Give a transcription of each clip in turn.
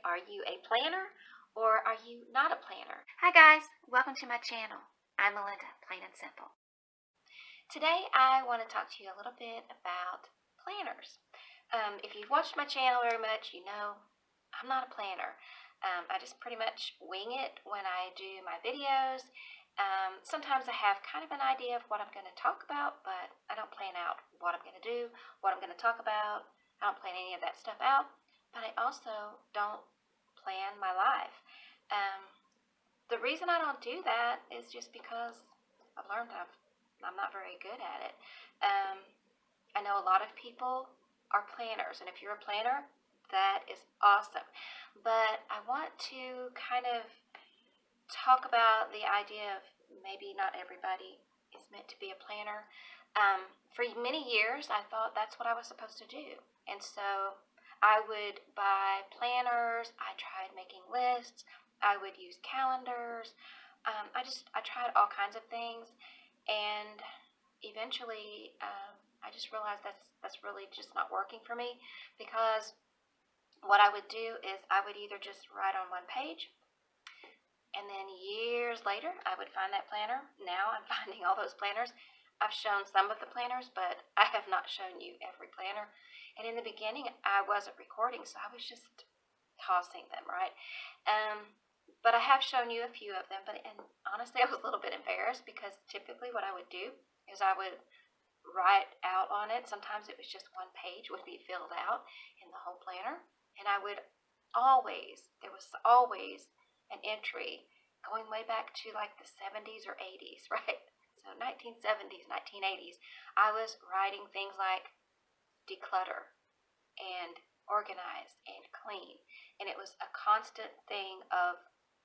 Are you a planner or are you not a planner? Hi guys, welcome to my channel. I'm Melinda, plain and simple. Today I want to talk to you a little bit about planners. If you've watched my channel very much, you know I'm not a planner. I just pretty much wing it when I do my videos. Sometimes I have kind of an idea of what I'm going to talk about, but I don't plan out what I'm going to do, what I'm going to talk about. I don't plan any of that stuff out, but I also don't plan my life. Um, the reason I don't do that is just because I've learned I'm not very good at it. I know a lot of people are planners, and if you're a planner, that is awesome. But I want to kind of talk about the idea of maybe not everybody is meant to be a planner. For many years, I thought that's what I was supposed to do. And so I would buy planners, I tried making lists, I would use calendars. I tried all kinds of things, and eventually I just realized that's really just not working for me, because what I would do is I would either just write on one page, and then years later I would find that planner. Now I'm finding all those planners. I've shown some of the planners, but I have not shown you every planner. And in the beginning I wasn't recording, so I was just tossing them, right? But I have shown you a few of them, and honestly I was a little bit embarrassed, because typically what I would do is I would write out on it. Sometimes it was just one page would be filled out in the whole planner, and there was always an entry going way back to like the 70s or 80s, right? So 1970s, 1980s, I was writing things like declutter and organize and clean, and it was a constant thing of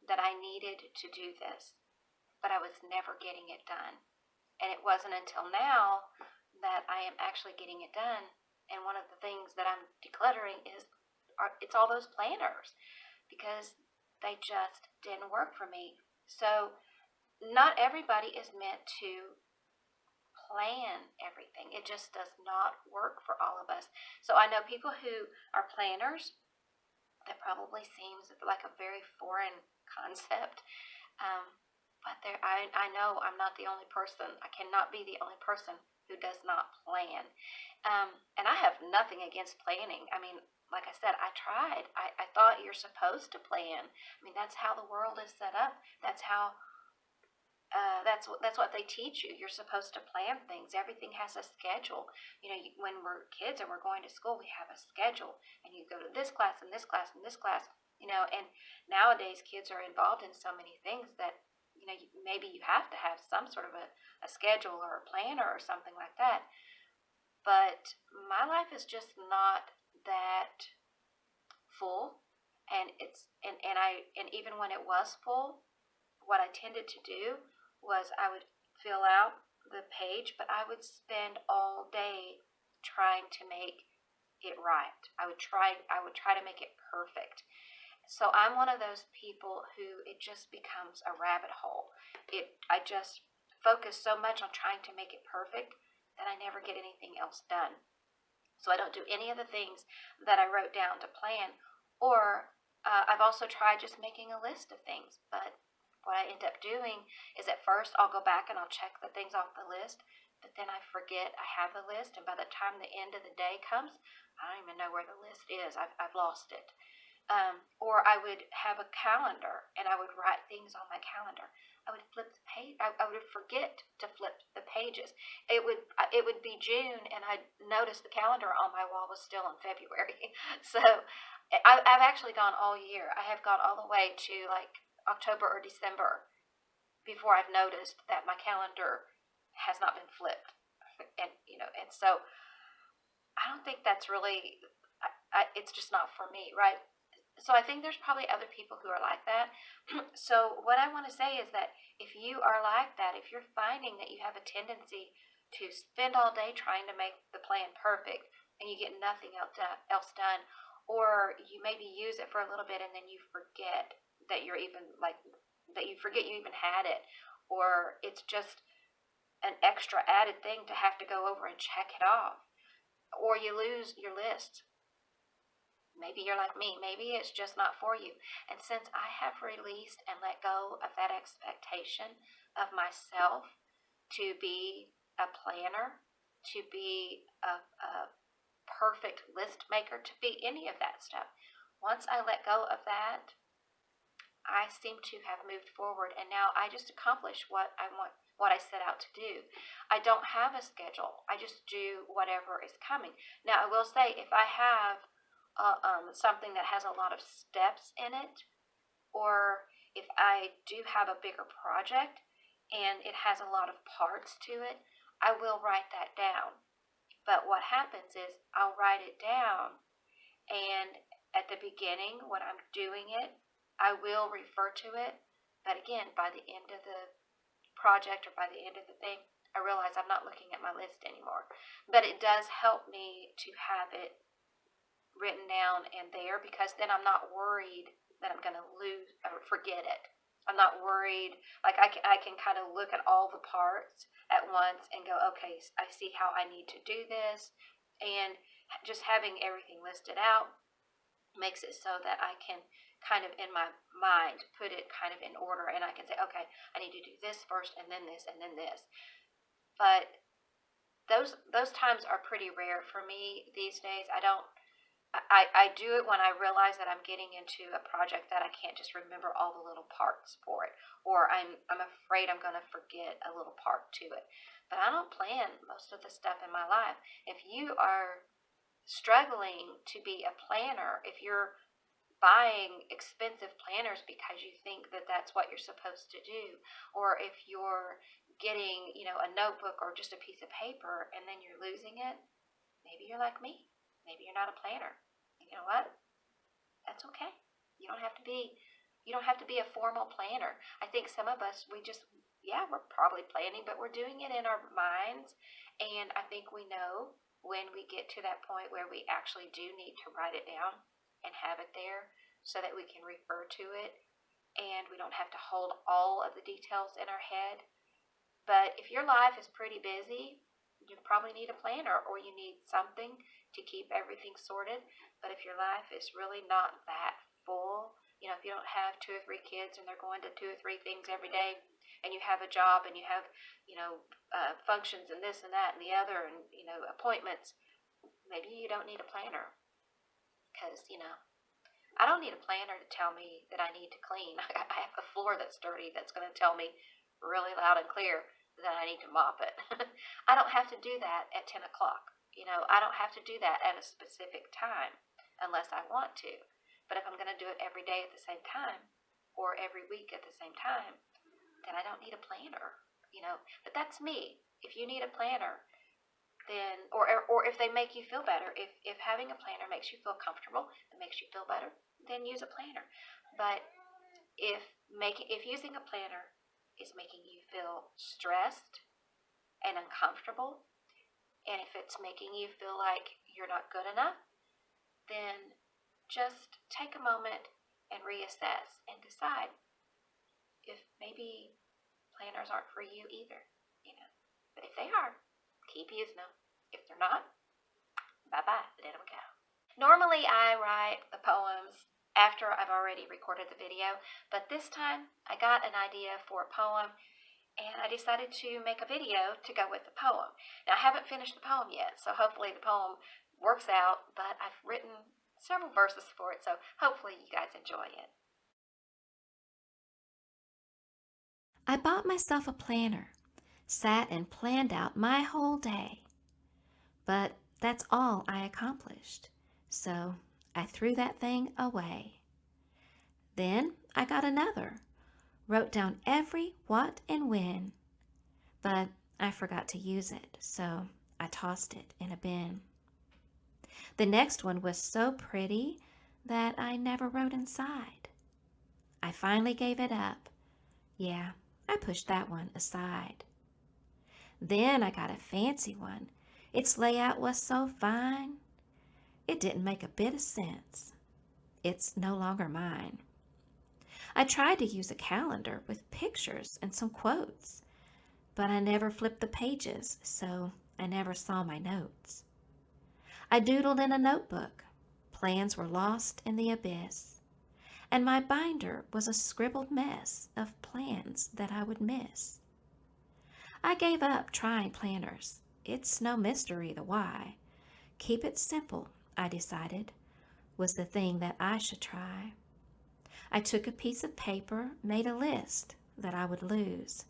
that I needed to do this, but I was never getting it done. And it wasn't until now that I am actually getting it done. And one of the things that I'm decluttering it's all those planners, because they just didn't work for me. So not everybody is meant to plan everything. It just does not work for all of us. So I know people who are planners. That probably seems like a very foreign concept. Um, but I know I'm not the only person. I cannot be the only person who does not plan. And I have nothing against planning. I mean, like I said, I tried. I thought you're supposed to plan. I mean, that's how the world is set up. That's what they teach you. You're supposed to plan things. Everything has a schedule. When we're kids and we're going to school, we have a schedule, and you go to this class and this class and this class. And nowadays kids are involved in so many things that maybe you have to have some sort of a schedule or a planner or something like that. But my life is just not that full, and even when it was full, what I tended to do was I would fill out the page, but I would spend all day trying to make it right. I would try to make it perfect. So I'm one of those people who it just becomes a rabbit hole. I just focus so much on trying to make it perfect that I never get anything else done. So I don't do any of the things that I wrote down to plan. Or I've also tried just making a list of things, but what I end up doing is at first I'll go back and I'll check the things off the list, but then I forget I have the list, and by the time the end of the day comes, I don't even know where the list is. I've lost it. Or I would have a calendar, and I would write things on my calendar. I would flip the page. I would forget to flip the pages. It would be June, and I'd notice the calendar on my wall was still in February. So I've actually gone all year. I have gone all the way to like October or December before I've noticed that my calendar has not been flipped. And so I don't think that's really, it's just not for me, right? So I think there's probably other people who are like that. So what I want to say is that if you are like that, if you're finding that you have a tendency to spend all day trying to make the plan perfect and you get nothing else done, or you maybe use it for a little bit and then you forget that you even had it, or it's just an extra added thing to have to go over and check it off, or you lose your list. Maybe you're like me. Maybe it's just not for you. And since I have released and let go of that expectation of myself to be a planner, to be a perfect list maker, to be any of that stuff, once I let go of that, I seem to have moved forward, and now I just accomplish what I want, what I set out to do. I don't have a schedule. I just do whatever is coming. Now, I will say, if I have something that has a lot of steps in it, or if I do have a bigger project and it has a lot of parts to it, I will write that down. But what happens is I'll write it down, and at the beginning, when I'm doing it, I will refer to it. But again, by the end of the project or by the end of the thing, I realize I'm not looking at my list anymore. But it does help me to have it written down and there, because then I'm not worried that I'm going to lose or forget it. I'm not worried. Like I can kind of look at all the parts at once and go, okay, I see how I need to do this. And just having everything listed out makes it so that I can kind of in my mind put it kind of in order, and I can say, okay, I need to do this first and then this and then this. But those times are pretty rare for me these days. I do it when I realize that I'm getting into a project that I can't just remember all the little parts for it, or I'm afraid I'm going to forget a little part to it. But I don't plan most of the stuff in my life. If you are struggling to be a planner, if you're buying expensive planners because you think that that's what you're supposed to do, or if you're getting, a notebook or just a piece of paper and then you're losing it, maybe you're like me. Maybe you're not a planner. And you know what? That's okay. You don't have to be a formal planner. I think some of us, we're probably planning, but we're doing it in our minds. And I think we know when we get to that point where we actually do need to write it down and have it there so that we can refer to it, and we don't have to hold all of the details in our head. But if your life is pretty busy, you probably need a planner, or you need something to keep everything sorted. But if your life is really not that full, if you don't have 2 or 3 kids and they're going to 2 or 3 things every day, and you have a job and you have, functions and this and that and the other, and, appointments, maybe you don't need a planner. Because, I don't need a planner to tell me that I need to clean. I have a floor that's dirty that's going to tell me really loud and clear that I need to mop it. I don't have to do that at 10 o'clock. I don't have to do that at a specific time unless I want to. But if I'm going to do it every day at the same time, or every week at the same time, then I don't need a planner. But that's me. If you need a planner, then, or if they make you feel better, if having a planner makes you feel comfortable and makes you feel better, then use a planner. But if using a planner is making you feel stressed and uncomfortable, and if it's making you feel like you're not good enough, then just take a moment and reassess and decide if maybe planners aren't for you either. But if they are, keep using them. If they're not, bye-bye, let them go. Normally I write the poems after I've already recorded the video, but this time I got an idea for a poem, and I decided to make a video to go with the poem. Now, I haven't finished the poem yet, so hopefully the poem works out, but I've written several verses for it, so hopefully you guys enjoy it. I bought myself a planner, sat and planned out my whole day. But that's all I accomplished, so I threw that thing away. Then I got another, wrote down every what and when, but I forgot to use it, so I tossed it in a bin. The next one was so pretty that I never wrote inside. I finally gave it up. Yeah, I pushed that one aside. Then I got a fancy one. Its layout was so fine, it didn't make a bit of sense. It's no longer mine. I tried to use a calendar with pictures and some quotes, but I never flipped the pages, so I never saw my notes. I doodled in a notebook, plans were lost in the abyss, and my binder was a scribbled mess of plans that I would miss. I gave up trying planners. It's no mystery the why. Keep it simple, I decided, was the thing that I should try. I took a piece of paper, made a list that I would lose,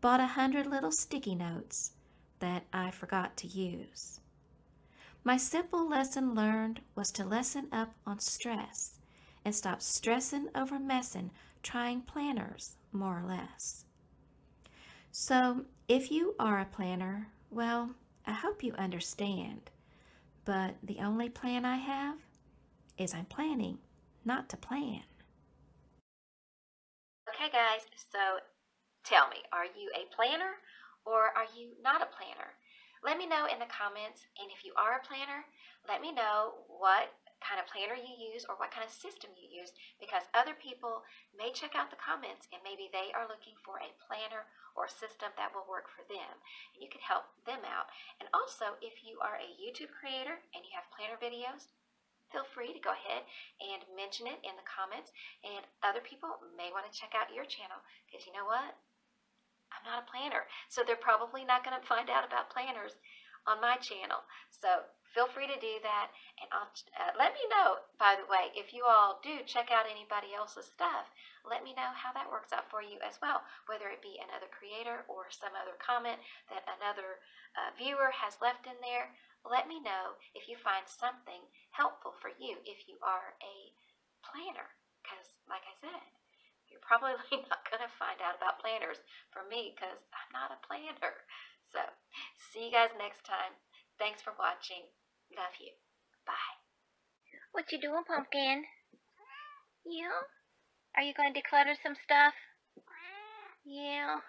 bought 100 little sticky notes that I forgot to use. My simple lesson learned was to lessen up on stress and stop stressing over messing, trying planners more or less. So, if you are a planner, well, I hope you understand. But the only plan I have is I'm planning not to plan. Okay, guys, so tell me, are you a planner or are you not a planner? Let me know in the comments, and if you are a planner, let me know what kind of planner you use or what kind of system you use, because other people may check out the comments and maybe they are looking for a planner or a system that will work for them, and you can help them out. And also, if you are a YouTube creator and you have planner videos, feel free to go ahead and mention it in the comments, and other people may want to check out your channel, because you know what? I'm not a planner, so they're probably not going to find out about planners on my channel. So feel free to do that, and let me know, by the way, if you all do check out anybody else's stuff. Let me know how that works out for you as well, whether it be another creator or some other comment that another viewer has left in there. Let me know if you find something helpful for you if you are a planner, because like I said, you're probably not going to find out about planners from me, because I'm not a planner. So, see you guys next time. Thanks for watching. Love you. Bye. What you doing, Pumpkin? Yeah? Are you going to declutter some stuff? Yeah.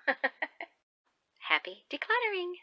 Happy decluttering.